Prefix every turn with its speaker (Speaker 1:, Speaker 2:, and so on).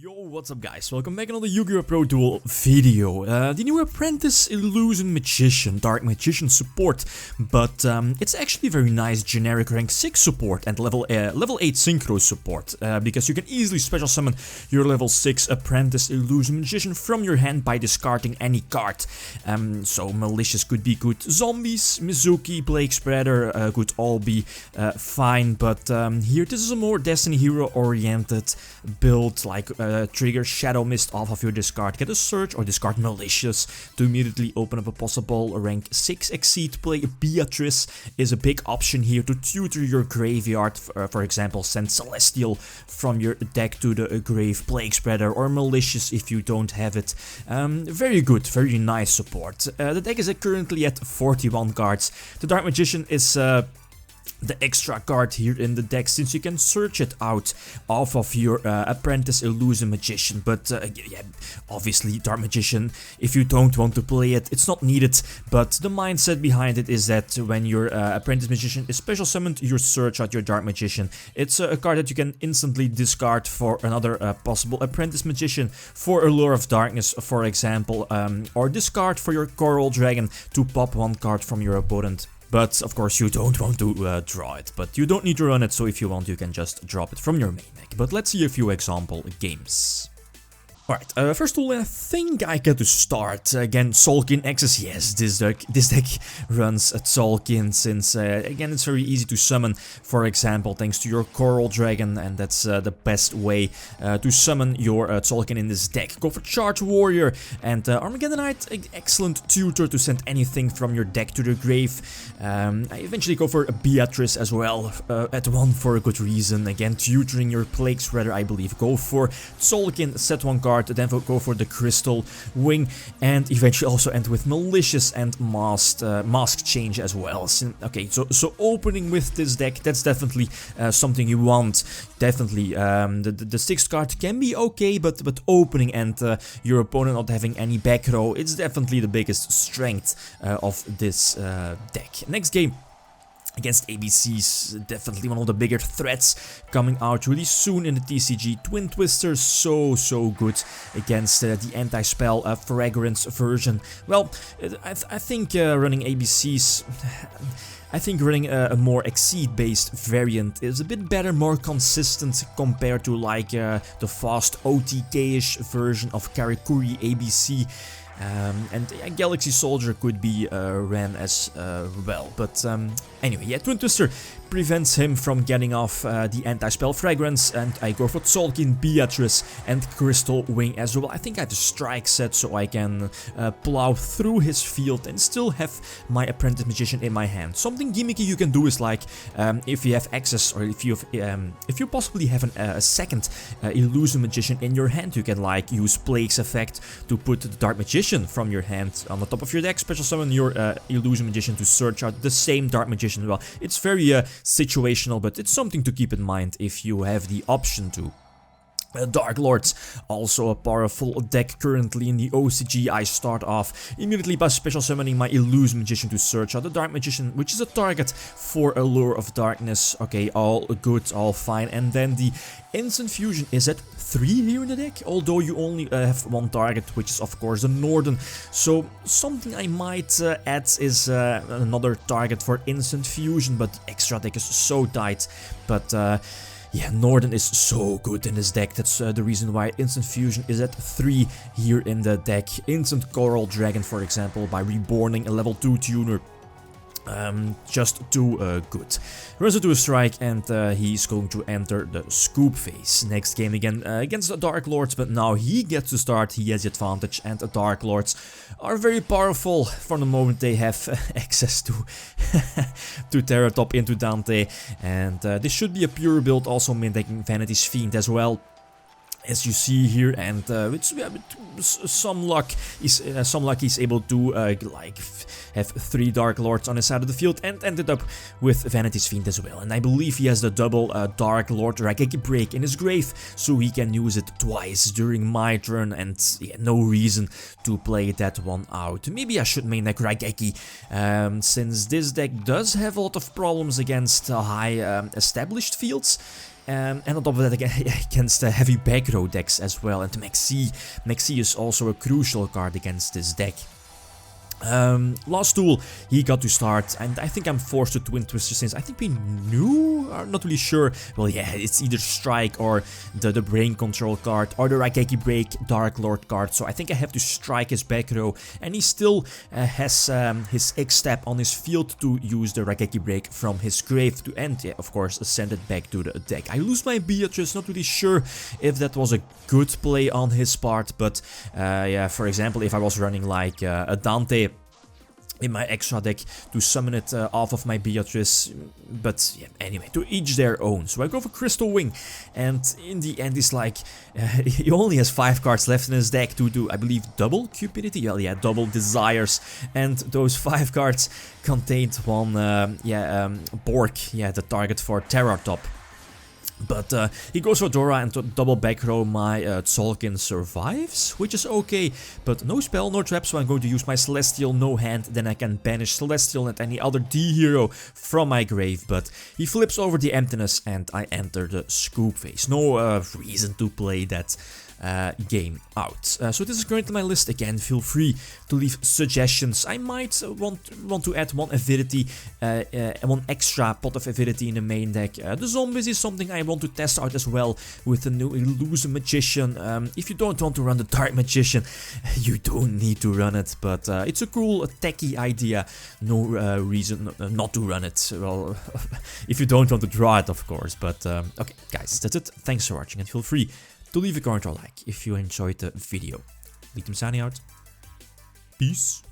Speaker 1: Yo, what's up guys, welcome back another YgoPro duel video. The new Apprentice Illusion Magician, Dark Magician support, but it's actually very nice generic rank 6 support and level 8 synchro support, because you can easily special summon your level 6 Apprentice Illusion Magician from your hand by discarding any card. So Malicious could be good, Zombies, Mizuki, Plague Spreader could all be fine, but here this is a more Destiny Hero oriented build, like trigger Shadow Mist off of your discard, get a Search or discard Malicious to immediately open up a possible rank 6 Exceed play. Beatrice is a big option here to tutor your graveyard, for example send Celestial from your deck to the grave, Plague Spreader or Malicious if you don't have it. Very good, very nice support. The deck is currently at 41 cards. The Dark Magician is the extra card here in the deck, since you can search it out off of your Apprentice Illusion Magician, but yeah, obviously Dark Magician, if you don't want to play it, it's not needed, but the mindset behind it is that when your Apprentice Magician is special summoned, you search out your Dark Magician. It's a card that you can instantly discard for another possible Apprentice Magician, for Allure of Darkness for example, or discard for your Coral Dragon to pop one card from your opponent. But of course you don't want to draw it, but you don't need to run it, so if you want you can just drop it from your main deck. But let's see a few example games. Alright, first of all, I think I get to start. Again, Tzolkin Access, yes, this deck runs a Tzolkin, since, again, it's very easy to summon, for example, thanks to your Coral Dragon, and that's the best way to summon your Tzolkin in this deck. Go for Charge Warrior, and Armageddonite, excellent tutor to send anything from your deck to the grave. I eventually go for Beatrice as well, at 1 for a good reason, again, tutoring your Plague Spreader, I believe. Go for Tzolkin, set 1 card, then go for the Crystal Wing, and eventually also end with Malicious and Mask Change as well. Okay, so opening with this deck, that's definitely something you want. Definitely, the 6th card can be okay, but opening and your opponent not having any back row, it's definitely the biggest strength of this deck. Next game. Against ABCs, definitely one of the bigger threats coming out really soon in the TCG. Twin Twister, so good against the anti-spell fragrance version. Well, I think running ABCs, I think running a more Exceed based variant is a bit better, more consistent compared to like the fast OTK-ish version of Karakuri ABC. And Galaxy Soldier could be ran as well, but anyway, yeah, Twin Twister prevents him from getting off the anti-spell fragrance, and I go for Tzolkin, Beatrice and Crystal Wing as well. I think I have the strike set, so I can plow through his field and still have my Apprentice Magician in my hand. Something gimmicky you can do is like, if you have access, or if you possibly have a second Illusion Magician in your hand, you can like use Plague's effect to put the Dark Magician from your hand on the top of your deck, special summon your Illusion Magician to search out the same Dark Magician. Well, it's very situational, but it's something to keep in mind if you have the option to. Dark Lords, also a powerful deck currently in the OCG. I start off immediately by special summoning my Illusion Magician to search out the Dark Magician, which is a target for Allure of Darkness. Okay, all good, all fine. And then the Instant Fusion is at 3 here in the deck, although you only have 1 target, which is of course the Norden. So something I might add is another target for Instant Fusion, but the extra deck is so tight. But yeah, Norden is so good in this deck. That's the reason why Instant Fusion is at 3 here in the deck. Instant Coral Dragon, for example, by reborning a level 2 tuner. Just too good. Runs into a strike, and he's going to enter the scoop phase. Next game again against the Dark Lords, but now he gets to start, he has the advantage, and the Dark Lords are very powerful from the moment they have access to to Terratop into Dante, and this should be a pure build, also min-decking Vanity's Fiend as well, as you see here, and it's some luck he's able to like have 3 Dark Lords on his side of the field, and ended up with Vanity's Fiend as well. And I believe he has the double Dark Lord Raigeki break in his grave, so he can use it twice during my turn, and yeah, no reason to play that one out. Maybe I should main deck Raigeki, since this deck does have a lot of problems against high established fields. And on top of that, again, against heavy back row decks as well. And Maxi is also a crucial card against this deck. Last tool he got to start, and I think I'm forced to Twin Twister since I think we knew, I'm not really sure. Well, yeah, it's either Strike or the Brain Control card or the Raigeki Break Dark Lord card, so I think I have to strike his back row, and he still has his X-Step on his field to use the Raigeki Break from his grave to end, yeah, of course, send it back to the deck. I lose my Beatrice, not really sure if that was a good play on his part, but yeah, for example, if I was running like a Dante in my extra deck to summon it off of my Beatrice, but yeah, anyway, to each their own. So I go for Crystal Wing, and in the end he's like, he only has 5 cards left in his deck to do, I believe, double Cupidity, well, yeah, double Desires, and those 5 cards contained one, Bork, yeah, the target for Terror Top. But he goes for Dora, and to double back row my Tzolkin survives, which is okay, but no spell, no trap, so I'm going to use my Celestial, no hand, then I can banish Celestial and any other D hero from my grave, but he flips over the Emptiness and I enter the Scoop phase. No reason to play that game out. So this is currently my list. Again, feel free to leave suggestions. I might want to add one Avidity, one extra pot of Avidity in the main deck. The Zombies is something I want to test out as well with the new Illusion Magician. If you don't want to run the Dark Magician, you don't need to run it, but it's a cool, techie idea. No reason not to run it. Well, if you don't want to draw it, of course. But okay, guys, that's it. Thanks for watching, and feel free to leave a comment or like if you enjoyed the video. Lithium signing out. Peace.